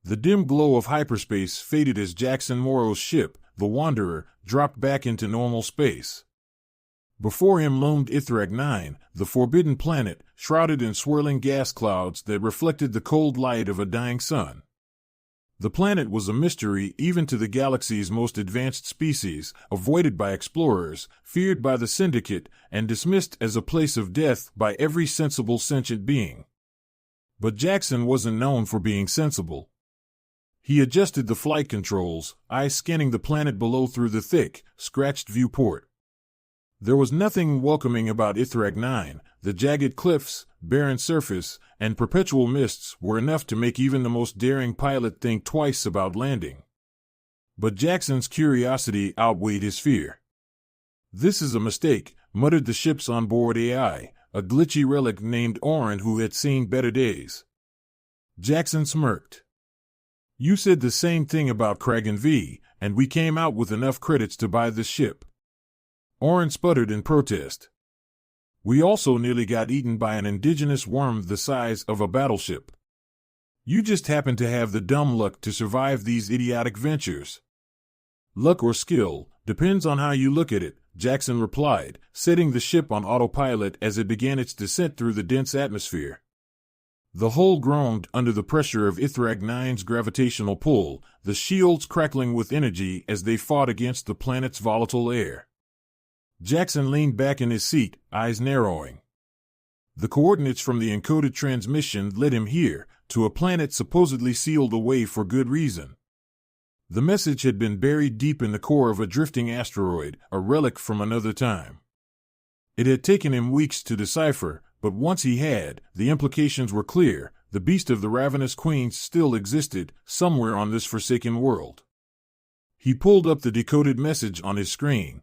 The dim glow of hyperspace faded as Jackson Morrow's ship, the Wanderer, dropped back into normal space. Before him loomed Ithrag 9, the forbidden planet, shrouded in swirling gas clouds that reflected the cold light of a dying sun. The planet was a mystery even to the galaxy's most advanced species, avoided by explorers, feared by the Syndicate, and dismissed as a place of death by every sensible sentient being. But Jackson wasn't known for being sensible. He adjusted the flight controls, eyes scanning the planet below through the thick, scratched viewport. There was nothing welcoming about Ithrag 9. The jagged cliffs, barren surface, and perpetual mists were enough to make even the most daring pilot think twice about landing. But Jackson's curiosity outweighed his fear. "This is a mistake," muttered the ship's onboard AI, a glitchy relic named Orin who had seen better days. Jackson smirked. "You said the same thing about Kragan V, and we came out with enough credits to buy this ship." Orin sputtered in protest. "We also nearly got eaten by an indigenous worm the size of a battleship. You just happen to have the dumb luck to survive these idiotic ventures." "Luck or skill, depends on how you look at it," Jackson replied, setting the ship on autopilot as it began its descent through the dense atmosphere. The hull groaned under the pressure of Ithrag 9's gravitational pull, the shields crackling with energy as they fought against the planet's volatile air. Jackson leaned back in his seat, eyes narrowing. The coordinates from the encoded transmission led him here, to a planet supposedly sealed away for good reason. The message had been buried deep in the core of a drifting asteroid, a relic from another time. It had taken him weeks to decipher, but once he had, the implications were clear. The beast of the Ravenous Queens still existed, somewhere on this forsaken world. He pulled up the decoded message on his screen.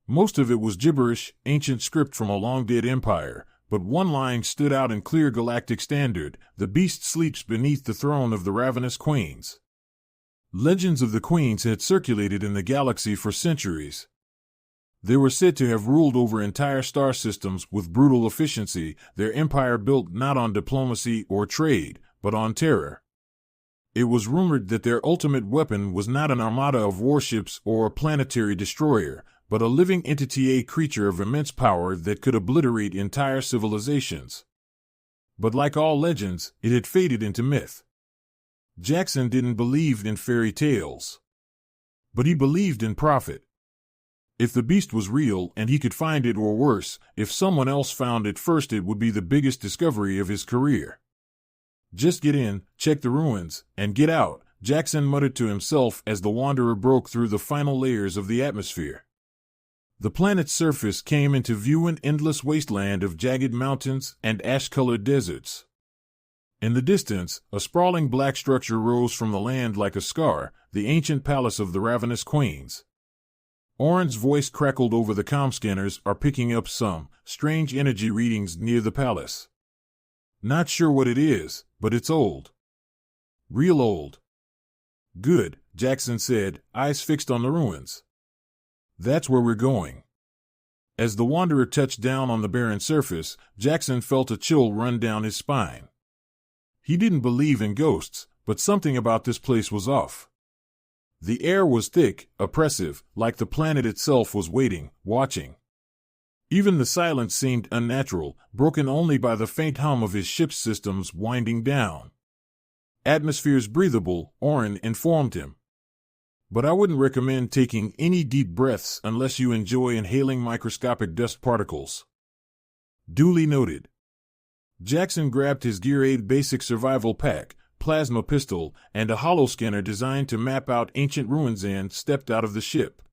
Most of it was gibberish, ancient script from a long-dead empire, but one line stood out in clear galactic standard: "The beast sleeps beneath the throne of the Ravenous Queens." Legends of the Queens had circulated in the galaxy for centuries. They were said to have ruled over entire star systems with brutal efficiency, their empire built not on diplomacy or trade, but on terror. It was rumored that their ultimate weapon was not an armada of warships or a planetary destroyer, but a living entity, a creature of immense power that could obliterate entire civilizations. But like all legends, it had faded into myth. Jackson didn't believe in fairy tales. But he believed in profit. If the beast was real and he could find it, or worse, if someone else found it first, it would be the biggest discovery of his career. "Just get in, check the ruins, and get out," Jackson muttered to himself as the Wanderer broke through the final layers of the atmosphere. The planet's surface came into view, an endless wasteland of jagged mountains and ash-colored deserts. In the distance, a sprawling black structure rose from the land like a scar, the ancient palace of the Ravenous Queens. Orin's voice crackled over the comm scanners, are picking up some strange energy readings near the palace. "Not sure what it is, but it's old. Real old." "Good," Jackson said, eyes fixed on the ruins. "That's where we're going." As the Wanderer touched down on the barren surface, Jackson felt a chill run down his spine. He didn't believe in ghosts, but something about this place was off. The air was thick, oppressive, like the planet itself was waiting, watching. Even the silence seemed unnatural, broken only by the faint hum of his ship's systems winding down. "Atmosphere's breathable," Orin informed him. "But I wouldn't recommend taking any deep breaths unless you enjoy inhaling microscopic dust particles." Duly noted. Jackson grabbed his Gear Aid basic survival pack, plasma pistol, and a holoscanner designed to map out ancient ruins and stepped out of the ship.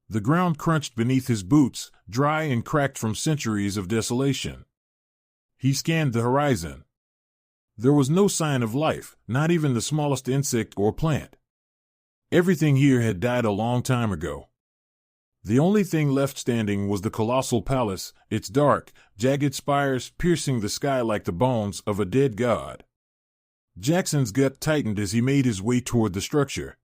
The ground crunched beneath his boots, dry and cracked from centuries of desolation. He scanned the horizon. There was no sign of life, not even the smallest insect or plant. Everything here had died a long time ago. The only thing left standing was the colossal palace, its dark, jagged spires piercing the sky like the bones of a dead god. Jackson's gut tightened as he made his way toward the structure.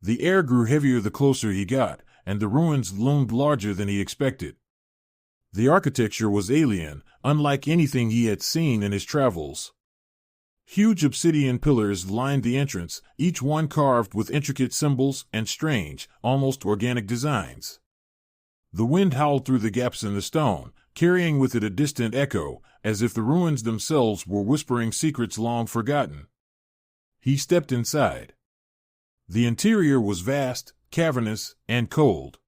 The air grew heavier the closer he got, and the ruins loomed larger than he expected. The architecture was alien, unlike anything he had seen in his travels. Huge obsidian pillars lined the entrance, each one carved with intricate symbols and strange, almost organic designs. The wind howled through the gaps in the stone, carrying with it a distant echo, as if the ruins themselves were whispering secrets long forgotten. He stepped inside. The interior was vast, cavernous, and cold.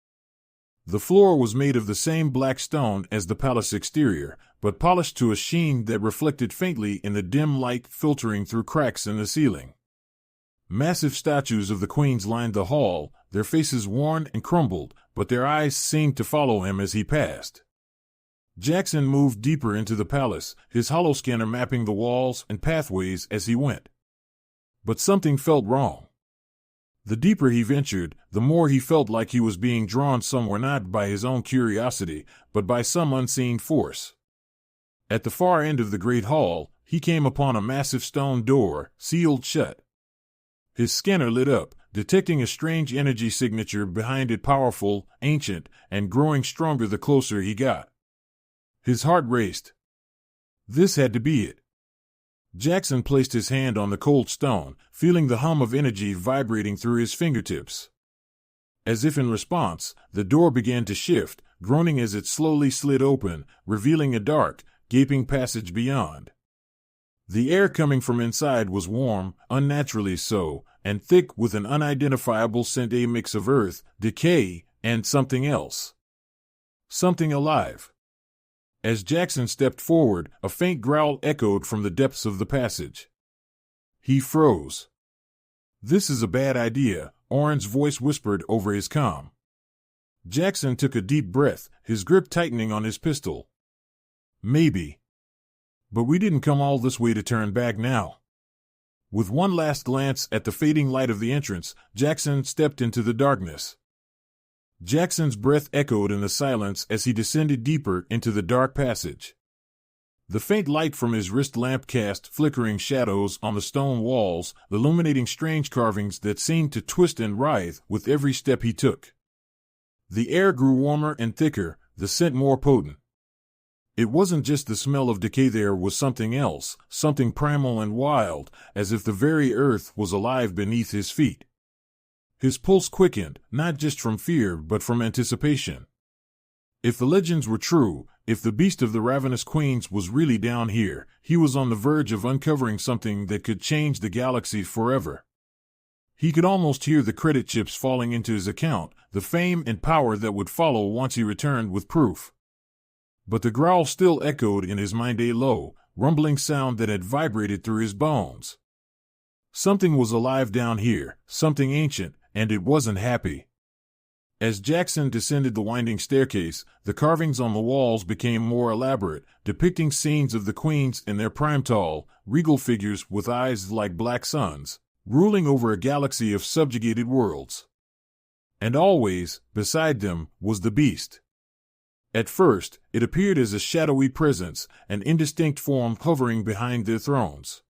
The floor was made of the same black stone as the palace exterior, but polished to a sheen that reflected faintly in the dim light filtering through cracks in the ceiling. Massive statues of the queens lined the hall, their faces worn and crumbled, but their eyes seemed to follow him as he passed. Jackson moved deeper into the palace, his holoscanner mapping the walls and pathways as he went. But something felt wrong. The deeper he ventured, the more he felt like he was being drawn somewhere not by his own curiosity, but by some unseen force. At the far end of the great hall, he came upon a massive stone door, sealed shut. His scanner lit up, detecting a strange energy signature behind it, powerful, ancient, and growing stronger the closer he got. His heart raced. This had to be it. Jackson placed his hand on the cold stone, feeling the hum of energy vibrating through his fingertips. As if in response, the door began to shift, groaning as it slowly slid open, revealing a dark, gaping passage beyond. The air coming from inside was warm, unnaturally so, and thick with an unidentifiable scent, a mix of earth, decay, and something else. Something alive. As Jackson stepped forward, a faint growl echoed from the depths of the passage. He froze. "This is a bad idea," Orin's voice whispered over his comm. Jackson took a deep breath, his grip tightening on his pistol. Maybe. But we didn't come all this way to turn back now. With one last glance at the fading light of the entrance, Jackson stepped into the darkness. Jackson's breath echoed in the silence as he descended deeper into the dark passage. The faint light from his wrist lamp cast flickering shadows on the stone walls, illuminating strange carvings that seemed to twist and writhe with every step he took. The air grew warmer and thicker, the scent more potent. It wasn't just the smell of decay, there was something else, something primal and wild, as if the very earth was alive beneath his feet. His pulse quickened, not just from fear but from anticipation. If the legends were true, if the beast of the Ravenous Queens was really down here, he was on the verge of uncovering something that could change the galaxy forever. He could almost hear the credit chips falling into his account, the fame and power that would follow once he returned with proof. But the growl still echoed in his mind, a low, rumbling sound that had vibrated through his bones. Something was alive down here, something ancient, and it wasn't happy. As Jackson descended the winding staircase, the carvings on the walls became more elaborate, depicting scenes of the queens in their prime, tall, regal figures with eyes like black suns, ruling over a galaxy of subjugated worlds. And always, beside them, was the beast. At first, it appeared as a shadowy presence, an indistinct form hovering behind their thrones.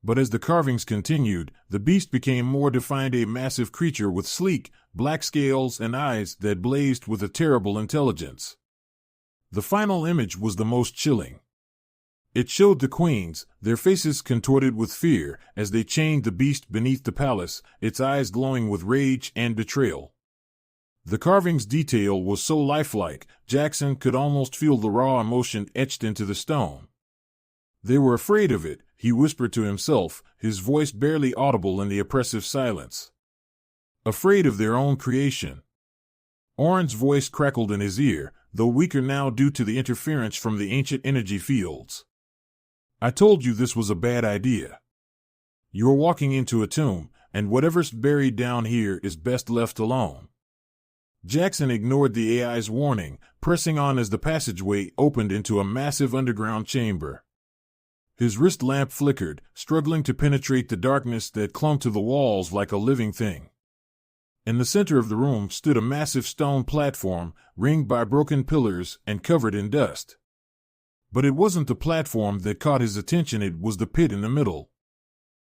But as the carvings continued, the beast became more defined, a massive creature with sleek, black scales and eyes that blazed with a terrible intelligence. The final image was the most chilling. It showed the queens, their faces contorted with fear, as they chained the beast beneath the palace, its eyes glowing with rage and betrayal. The carving's detail was so lifelike, Jackson could almost feel the raw emotion etched into the stone. They were afraid of it, he whispered to himself, his voice barely audible in the oppressive silence. Afraid of their own creation. Orin's voice crackled in his ear, though weaker now due to the interference from the ancient energy fields. "I told you this was a bad idea. You're walking into a tomb, and whatever's buried down here is best left alone." Jackson ignored the AI's warning, pressing on as the passageway opened into a massive underground chamber. His wrist lamp flickered, struggling to penetrate the darkness that clung to the walls like a living thing. In the center of the room stood a massive stone platform, ringed by broken pillars and covered in dust. But it wasn't the platform that caught his attention, it was the pit in the middle.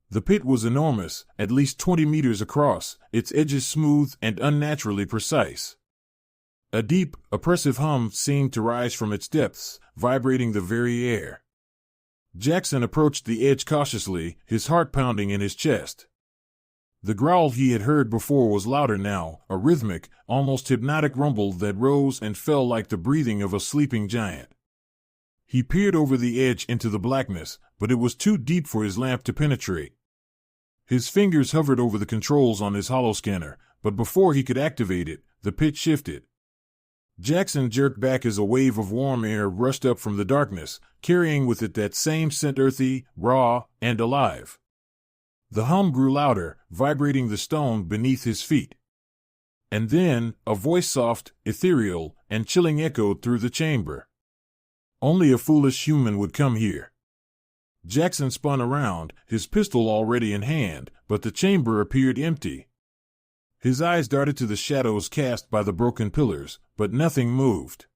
The pit was enormous, at least 20 meters across, its edges smooth and unnaturally precise. A deep, oppressive hum seemed to rise from its depths, vibrating the very air. Jackson approached the edge cautiously, his heart pounding in his chest. The growl he had heard before was louder now, a rhythmic, almost hypnotic rumble that rose and fell like the breathing of a sleeping giant. He peered over the edge into the blackness, but it was too deep for his lamp to penetrate. His fingers hovered over the controls on his holoscanner, but before he could activate it, the pit shifted. Jackson jerked back as a wave of warm air rushed up from the darkness, carrying with it that same scent, earthy, raw, and alive. The hum grew louder, vibrating the stone beneath his feet. And then, a voice soft, ethereal, and chilling echoed through the chamber. Only a foolish human would come here. Jackson spun around, his pistol already in hand, but the chamber appeared empty. His eyes darted to the shadows cast by the broken pillars, but nothing moved.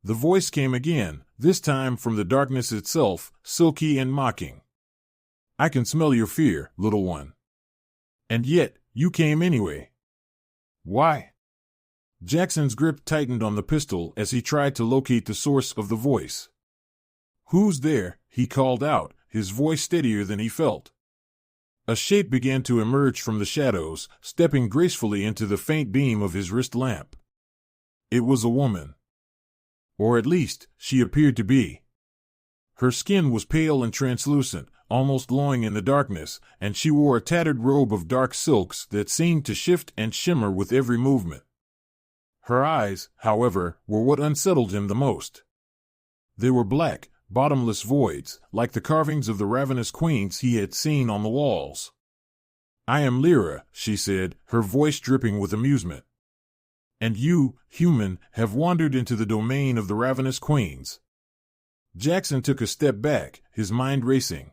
The voice came again, this time from the darkness itself, silky and mocking. I can smell your fear, little one. And yet, you came anyway. Why? Jackson's grip tightened on the pistol as he tried to locate the source of the voice. Who's there? He called out, his voice steadier than he felt. A shape began to emerge from the shadows, stepping gracefully into the faint beam of his wrist lamp. It was a woman. Or at least, she appeared to be. Her skin was pale and translucent, almost glowing in the darkness, and she wore a tattered robe of dark silks that seemed to shift and shimmer with every movement. Her eyes, however, were what unsettled him the most. They were black, bottomless voids, like the carvings of the ravenous queens he had seen on the walls. I am Lyra, she said, her voice dripping with amusement. And you, human, have wandered into the domain of the ravenous queens. Jackson took a step back, his mind racing.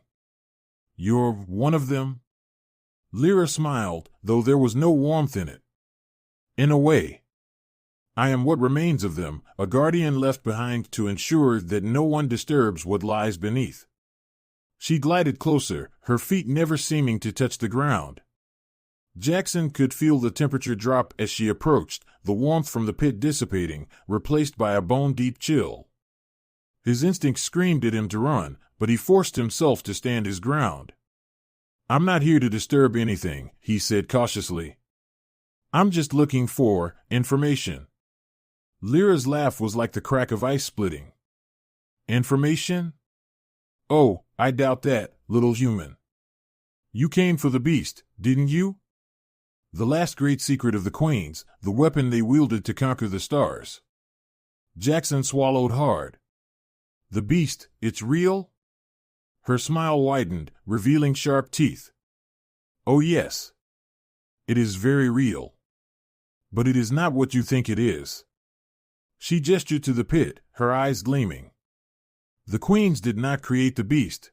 You're one of them? Lyra smiled, though there was no warmth in it. In a way. I am what remains of them, a guardian left behind to ensure that no one disturbs what lies beneath. She glided closer, her feet never seeming to touch the ground. Jackson could feel the temperature drop as she approached, the warmth from the pit dissipating, replaced by a bone-deep chill. His instinct screamed at him to run, but he forced himself to stand his ground. I'm not here to disturb anything, he said cautiously. I'm just looking for information. Lyra's laugh was like the crack of ice splitting. Information? Oh, I doubt that, little human. You came for the beast, didn't you? The last great secret of the queens, the weapon they wielded to conquer the stars. Jackson swallowed hard. The beast, it's real? Her smile widened, revealing sharp teeth. Oh yes. It is very real. But it is not what you think it is. She gestured to the pit, her eyes gleaming. The queens did not create the beast.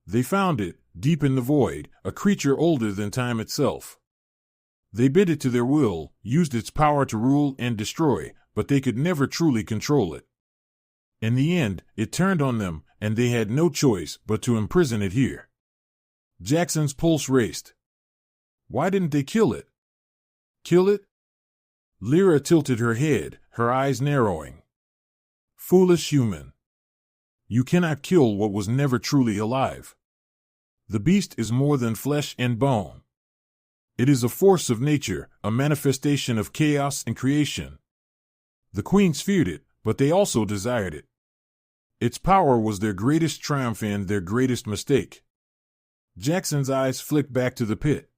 They found it, deep in the void, a creature older than time itself. They bent it to their will, used its power to rule and destroy, but they could never truly control it. In the end, it turned on them, and they had no choice but to imprison it here. Jackson's pulse raced. Why didn't they kill it? Kill it? Lyra tilted her head, her eyes narrowing. Foolish human. You cannot kill what was never truly alive. The beast is more than flesh and bone. It is a force of nature, a manifestation of chaos and creation. The queens feared it, but they also desired it. Its power was their greatest triumph and their greatest mistake. Jackson's eyes flicked back to the pit.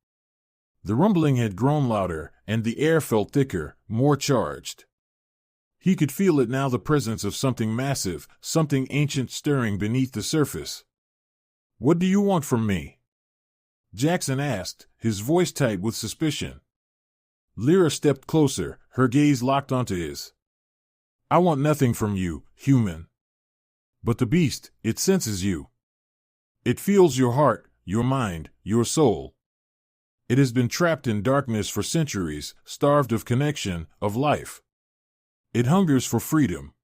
The rumbling had grown louder, and the air felt thicker, more charged. He could feel it now, the presence of something massive, something ancient stirring beneath the surface. What do you want from me? Jackson asked, his voice tight with suspicion. Lyra stepped closer, her gaze locked onto his. I want nothing from you, human. But the beast, it senses you. It feels your heart, your mind, your soul. It has been trapped in darkness for centuries, starved of connection, of life. It hungers for freedom.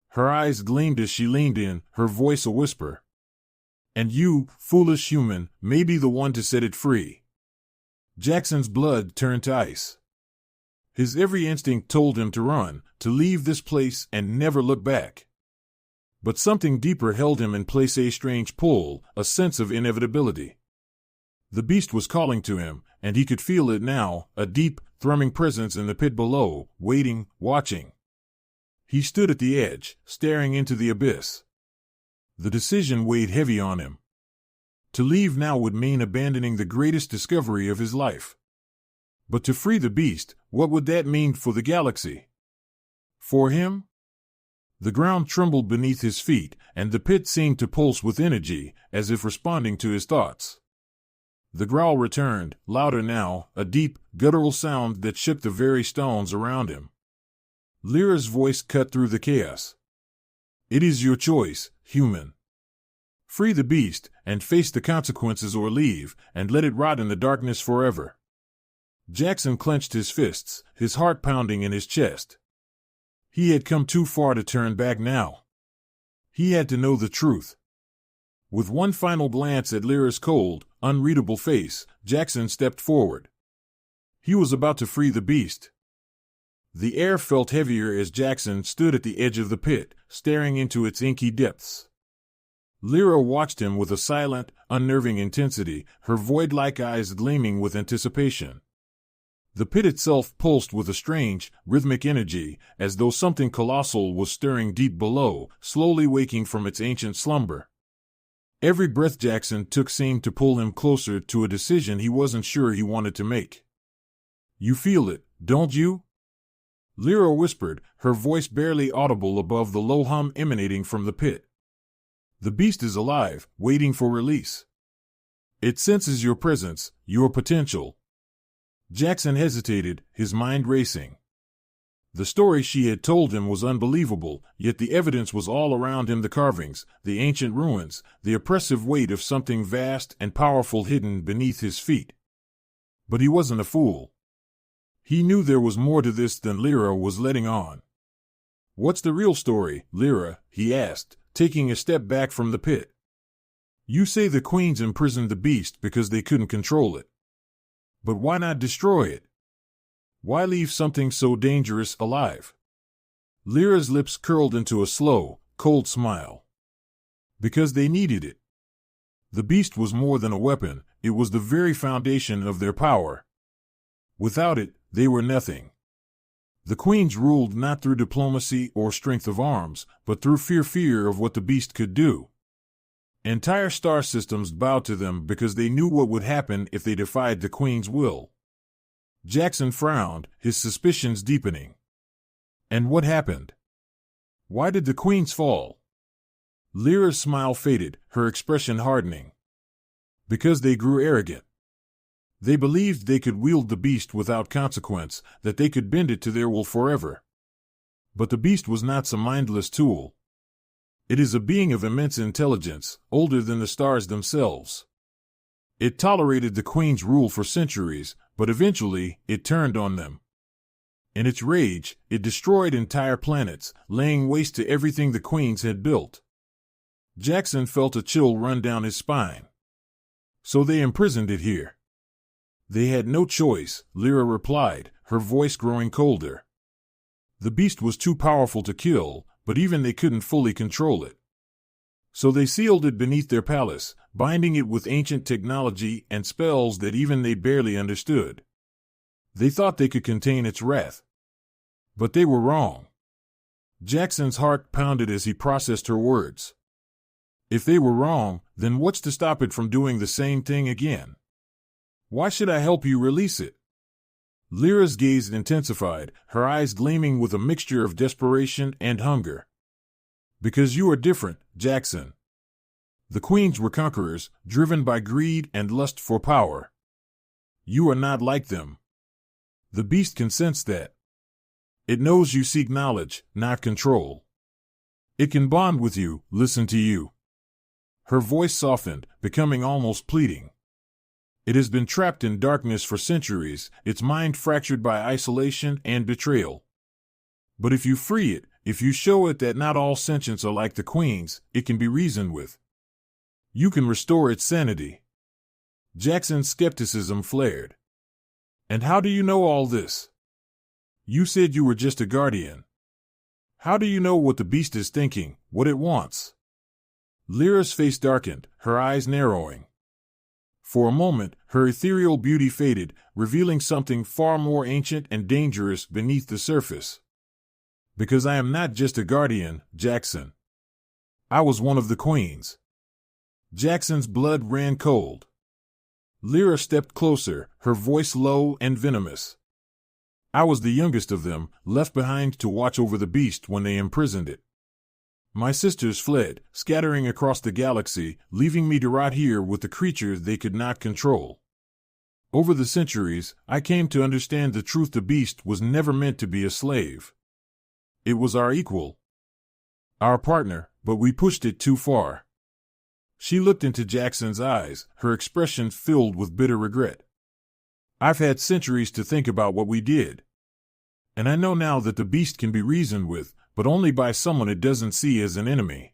Her eyes gleamed as she leaned in, her voice a whisper. And you, foolish human, may be the one to set it free. Jackson's blood turned to ice. His every instinct told him to run, to leave this place and never look back. But something deeper held him in place, a strange pull, a sense of inevitability. The beast was calling to him, and he could feel it now, a deep, thrumming presence in the pit below, waiting, watching. He stood at the edge, staring into the abyss. The decision weighed heavy on him. To leave now would mean abandoning the greatest discovery of his life. But to free the beast, what would that mean for the galaxy? For him? The ground trembled beneath his feet, and the pit seemed to pulse with energy, as if responding to his thoughts. The growl returned, louder now, a deep, guttural sound that shook the very stones around him. Lyra's voice cut through the chaos. It is your choice, human. Free the beast, and face the consequences, or leave, and let it rot in the darkness forever. Jackson clenched his fists, his heart pounding in his chest. He had come too far to turn back now. He had to know the truth. With one final glance at Lyra's cold, unreadable face, Jackson stepped forward. He was about to free the beast. The air felt heavier as Jackson stood at the edge of the pit, staring into its inky depths. Lyra watched him with a silent, unnerving intensity, her void-like eyes gleaming with anticipation. The pit itself pulsed with a strange, rhythmic energy, as though something colossal was stirring deep below, slowly waking from its ancient slumber. Every breath Jackson took seemed to pull him closer to a decision he wasn't sure he wanted to make. You feel it, don't you? Lyra whispered, her voice barely audible above the low hum emanating from the pit. The beast is alive, waiting for release. It senses your presence, your potential. Jackson hesitated, his mind racing. The story she had told him was unbelievable, yet the evidence was all around him: the carvings, the ancient ruins, the oppressive weight of something vast and powerful hidden beneath his feet. But he wasn't a fool. He knew there was more to this than Lyra was letting on. What's the real story, Lyra? He asked, taking a step back from the pit. You say the queens imprisoned the beast because they couldn't control it. But why not destroy it? Why leave something so dangerous alive? Lyra's lips curled into a slow, cold smile. Because they needed it. The beast was more than a weapon, it was the very foundation of their power. Without it, they were nothing. The queens ruled not through diplomacy or strength of arms, but through fear of what the beast could do. Entire star systems bowed to them because they knew what would happen if they defied the queen's will. Jackson frowned, his suspicions deepening. And what happened? Why did the queens fall? Lyra's smile faded, her expression hardening. Because they grew arrogant. They believed they could wield the beast without consequence, that they could bend it to their will forever. But the beast was not some mindless tool. It is a being of immense intelligence, older than the stars themselves. It tolerated the queen's rule for centuries, but eventually it turned on them. In its rage, it destroyed entire planets, laying waste to everything the queens had built. Jackson felt a chill run down his spine. So they imprisoned it here. They had no choice, Lyra replied, her voice growing colder. The beast was too powerful to kill, but even they couldn't fully control it. So they sealed it beneath their palace, binding it with ancient technology and spells that even they barely understood. They thought they could contain its wrath. But they were wrong. Jackson's heart pounded as he processed her words. If they were wrong, then what's to stop it from doing the same thing again? Why should I help you release it? Lyra's gaze intensified, her eyes gleaming with a mixture of desperation and hunger. Because you are different, Jackson. The queens were conquerors, driven by greed and lust for power. You are not like them. The beast can sense that. It knows you seek knowledge, not control. It can bond with you, listen to you. Her voice softened, becoming almost pleading. It has been trapped in darkness for centuries, its mind fractured by isolation and betrayal. But if you free it, if you show it that not all sentients are like the queens, it can be reasoned with. You can restore its sanity. Jackson's skepticism flared. And how do you know all this? You said you were just a guardian. How do you know what the beast is thinking, what it wants? Lyra's face darkened, her eyes narrowing. For a moment, her ethereal beauty faded, revealing something far more ancient and dangerous beneath the surface. Because I am not just a guardian, Jackson. I was one of the queens. Jackson's blood ran cold. Lyra stepped closer, her voice low and venomous. I was the youngest of them, left behind to watch over the beast when they imprisoned it. My sisters fled, scattering across the galaxy, leaving me to rot here with the creatures they could not control. Over the centuries, I came to understand the truth: the beast was never meant to be a slave. It was our equal. Our partner, but we pushed it too far. She looked into Jackson's eyes, her expression filled with bitter regret. I've had centuries to think about what we did. And I know now that the beast can be reasoned with, but only by someone it doesn't see as an enemy.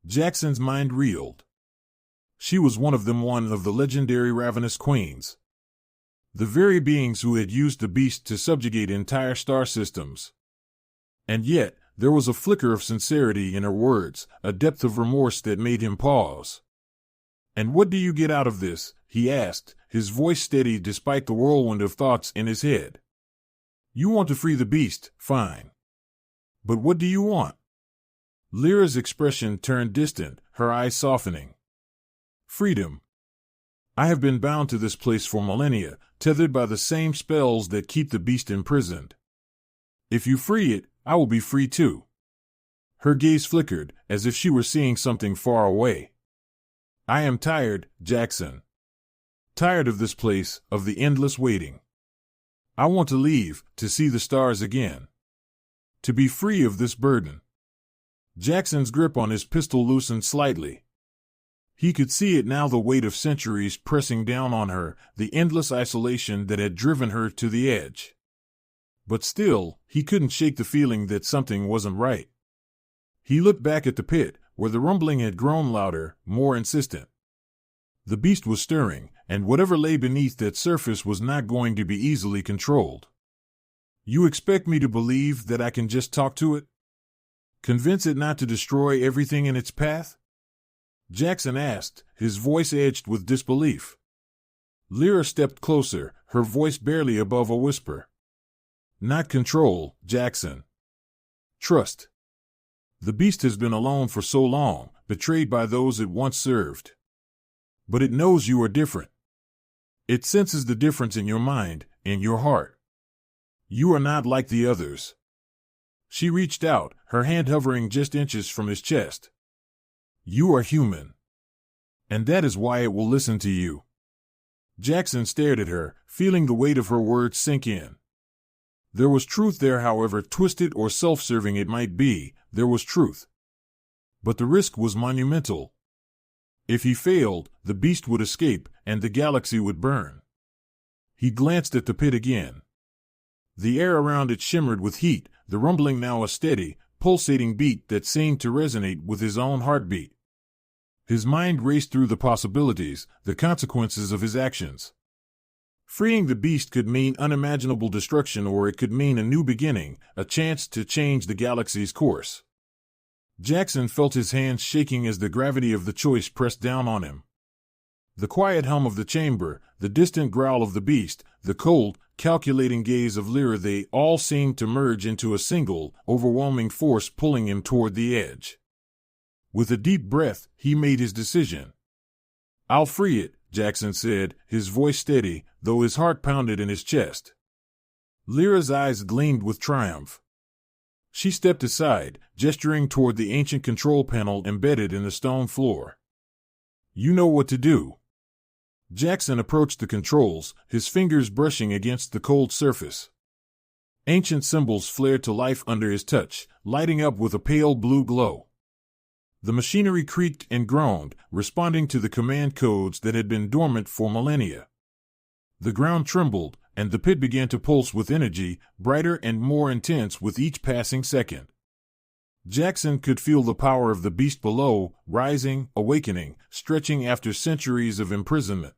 Jackson's mind reeled. She was one of them, one of the legendary Ravenous queens. The very beings who had used the beast to subjugate entire star systems. And yet, there was a flicker of sincerity in her words, a depth of remorse that made him pause. "And what do you get out of this?" he asked, his voice steady despite the whirlwind of thoughts in his head. "You want to free the beast, fine. But what do you want?" Lyra's expression turned distant, her eyes softening. "Freedom. I have been bound to this place for millennia, tethered by the same spells that keep the beast imprisoned. If you free it, I will be free too." Her gaze flickered, as if she were seeing something far away. "I am tired, Jackson. Tired of this place, of the endless waiting. I want to leave, to see the stars again. To be free of this burden." Jackson's grip on his pistol loosened slightly. He could see it now, the weight of centuries pressing down on her, the endless isolation that had driven her to the edge. But still, he couldn't shake the feeling that something wasn't right. He looked back at the pit, where the rumbling had grown louder, more insistent. The beast was stirring, and whatever lay beneath that surface was not going to be easily controlled. "You expect me to believe that I can just talk to it? Convince it not to destroy everything in its path?" Jackson asked, his voice edged with disbelief. Lyra stepped closer, her voice barely above a whisper. "Not control, Jackson. Trust. The beast has been alone for so long, betrayed by those it once served. But it knows you are different. It senses the difference in your mind, in your heart. You are not like the others." She reached out, her hand hovering just inches from his chest. "You are human. And that is why it will listen to you." Jackson stared at her, feeling the weight of her words sink in. There was truth there, however twisted or self-serving it might be, there was truth. But the risk was monumental. If he failed, the beast would escape, and the galaxy would burn. He glanced at the pit again. The air around it shimmered with heat, the rumbling now a steady, pulsating beat that seemed to resonate with his own heartbeat. His mind raced through the possibilities, the consequences of his actions. Freeing the beast could mean unimaginable destruction, or it could mean a new beginning, a chance to change the galaxy's course. Jackson felt his hands shaking as the gravity of the choice pressed down on him. The quiet hum of the chamber, the distant growl of the beast, the cold, calculating gaze of Lyra, they all seemed to merge into a single, overwhelming force pulling him toward the edge. With a deep breath, he made his decision. "I'll free it," Jackson said, his voice steady, though his heart pounded in his chest. Lyra's eyes gleamed with triumph. She stepped aside, gesturing toward the ancient control panel embedded in the stone floor. "You know what to do." Jackson approached the controls, his fingers brushing against the cold surface. Ancient symbols flared to life under his touch, lighting up with a pale blue glow. The machinery creaked and groaned, responding to the command codes that had been dormant for millennia. The ground trembled, and the pit began to pulse with energy, brighter and more intense with each passing second. Jackson could feel the power of the beast below, rising, awakening, stretching after centuries of imprisonment.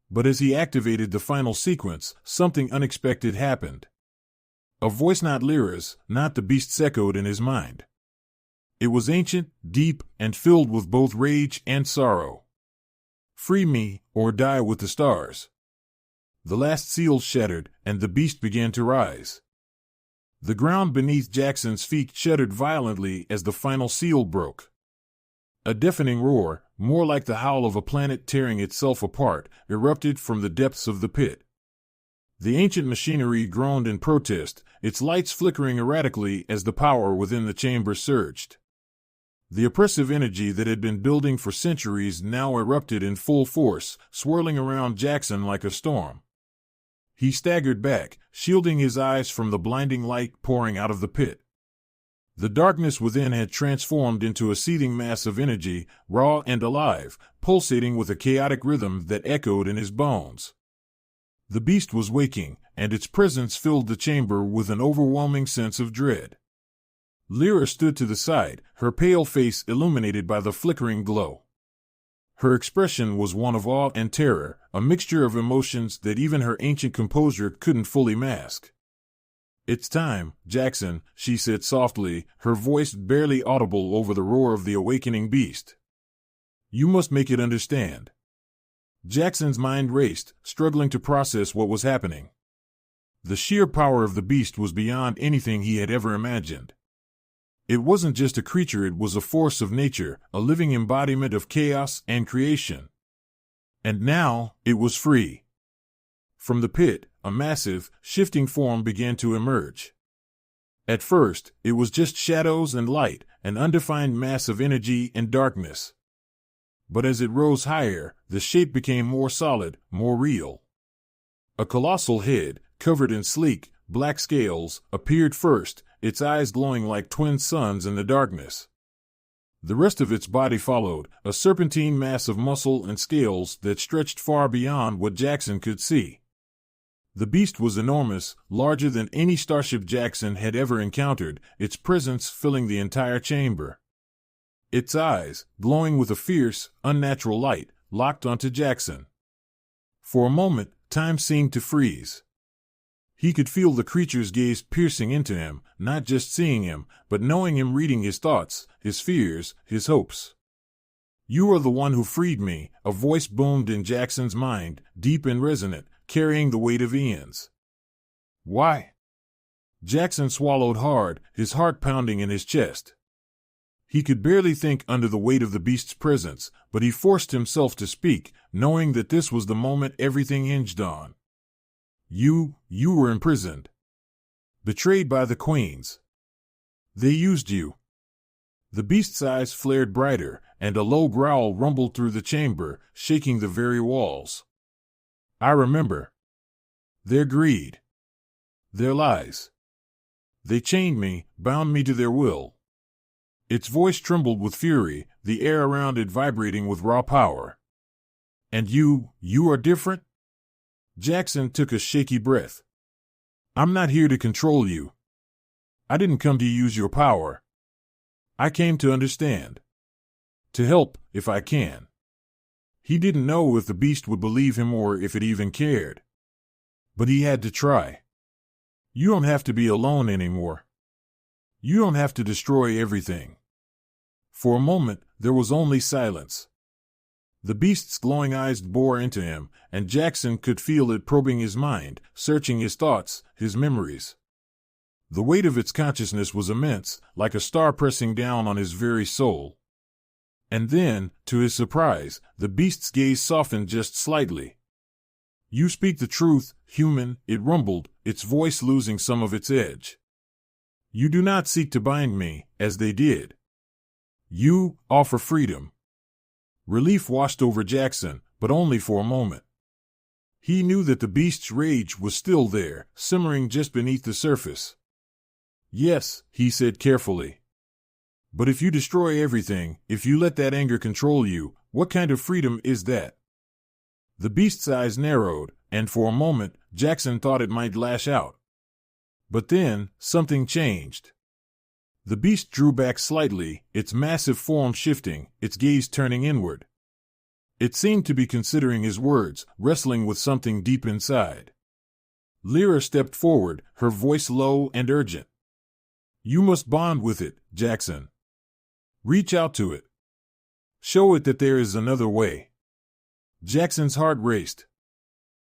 But as he activated the final sequence, something unexpected happened. A voice not Lyra's, not the beast's, echoed in his mind. It was ancient, deep, and filled with both rage and sorrow. Free me, or die with the stars. The last seal shattered, and the beast began to rise. The ground beneath Jackson's feet shuddered violently as the final seal broke. A deafening roar, more like the howl of a planet tearing itself apart, erupted from the depths of the pit. The ancient machinery groaned in protest, its lights flickering erratically as the power within the chamber surged. The oppressive energy that had been building for centuries now erupted in full force, swirling around Jackson like a storm. He staggered back, shielding his eyes from the blinding light pouring out of the pit. The darkness within had transformed into a seething mass of energy, raw and alive, pulsating with a chaotic rhythm that echoed in his bones. The beast was waking, and its presence filled the chamber with an overwhelming sense of dread. Lyra stood to the side, her pale face illuminated by the flickering glow. Her expression was one of awe and terror, a mixture of emotions that even her ancient composure couldn't fully mask. "It's time, Jackson," she said softly, her voice barely audible over the roar of the awakening beast. "You must make it understand." Jackson's mind raced, struggling to process what was happening. The sheer power of the beast was beyond anything he had ever imagined. It wasn't just a creature, it was a force of nature, a living embodiment of chaos and creation. And now, it was free. From the pit, a massive, shifting form began to emerge. At first, it was just shadows and light, an undefined mass of energy and darkness. But as it rose higher, the shape became more solid, more real. A colossal head, covered in sleek, black scales, appeared first, its eyes glowing like twin suns in the darkness. The rest of its body followed, a serpentine mass of muscle and scales that stretched far beyond what Jackson could see. The beast was enormous, larger than any starship Jackson had ever encountered, its presence filling the entire chamber. Its eyes, glowing with a fierce, unnatural light, locked onto Jackson. For a moment, time seemed to freeze. He could feel the creature's gaze piercing into him, not just seeing him, but knowing him, reading his thoughts, his fears, his hopes. "You are the one who freed me," a voice boomed in Jackson's mind, deep and resonant, carrying the weight of eons. "Why?" Jackson swallowed hard, his heart pounding in his chest. He could barely think under the weight of the beast's presence, but he forced himself to speak, knowing that this was the moment everything hinged on. You were imprisoned. Betrayed by the queens. They used you." The beast's eyes flared brighter, and a low growl rumbled through the chamber, shaking the very walls. "I remember. Their greed. Their lies. They chained me, bound me to their will." Its voice trembled with fury, the air around it vibrating with raw power. "And you are different?" Jackson took a shaky breath. "I'm not here to control you. I didn't come to use your power. I came to understand. To help, if I can." He didn't know if the beast would believe him or if it even cared. But he had to try. "You don't have to be alone anymore. You don't have to destroy everything." For a moment, there was only silence. The beast's glowing eyes bored into him, and Jackson could feel it probing his mind, searching his thoughts, his memories. The weight of its consciousness was immense, like a star pressing down on his very soul. And then, to his surprise, the beast's gaze softened just slightly. "You speak the truth, human," it rumbled, its voice losing some of its edge. "You do not seek to bind me, as they did. You offer freedom." Relief washed over Jackson, but only for a moment. He knew that the beast's rage was still there, simmering just beneath the surface. "Yes," he said carefully. "But if you destroy everything, if you let that anger control you, what kind of freedom is that?" The beast's eyes narrowed, and for a moment, Jackson thought it might lash out. But then, something changed. The beast drew back slightly, its massive form shifting, its gaze turning inward. It seemed to be considering his words, wrestling with something deep inside. Lyra stepped forward, her voice low and urgent. You must bond with it, Jackson. Reach out to it. Show it that there is another way. Jackson's heart raced.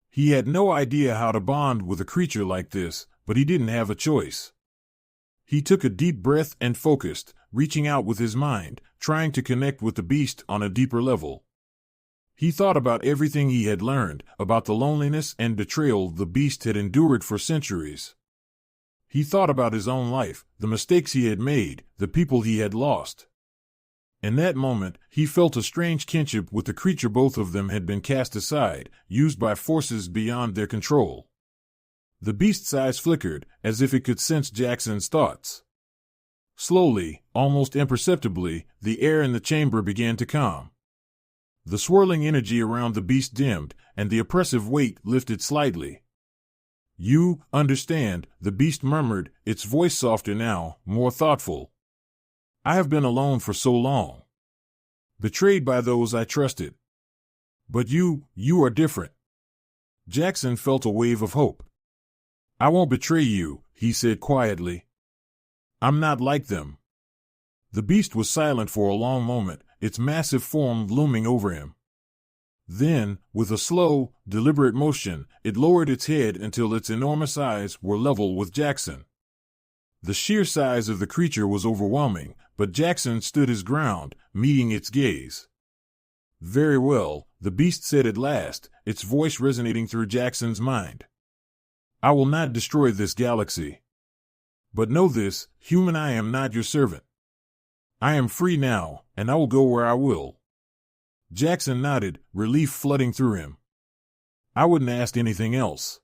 He had no idea how to bond with a creature like this, but he didn't have a choice. He took a deep breath and focused, reaching out with his mind, trying to connect with the beast on a deeper level. He thought about everything he had learned, about the loneliness and betrayal the beast had endured for centuries. He thought about his own life, the mistakes he had made, the people he had lost. In that moment, he felt a strange kinship with the creature. Both of them had been cast aside, used by forces beyond their control. The beast's eyes flickered, as if it could sense Jackson's thoughts. Slowly, almost imperceptibly, the air in the chamber began to calm. The swirling energy around the beast dimmed, and the oppressive weight lifted slightly. You understand, the beast murmured, its voice softer now, more thoughtful. I have been alone for so long. Betrayed by those I trusted. But you are different. Jackson felt a wave of hope. I won't betray you, he said quietly. I'm not like them. The beast was silent for a long moment, its massive form looming over him. Then, with a slow, deliberate motion, it lowered its head until its enormous eyes were level with Jackson. The sheer size of the creature was overwhelming, but Jackson stood his ground, meeting its gaze. Very well, the beast said at last, its voice resonating through Jackson's mind. I will not destroy this galaxy. But know this, human, I am not your servant. I am free now, and I will go where I will. Jackson nodded, relief flooding through him. I wouldn't ask anything else.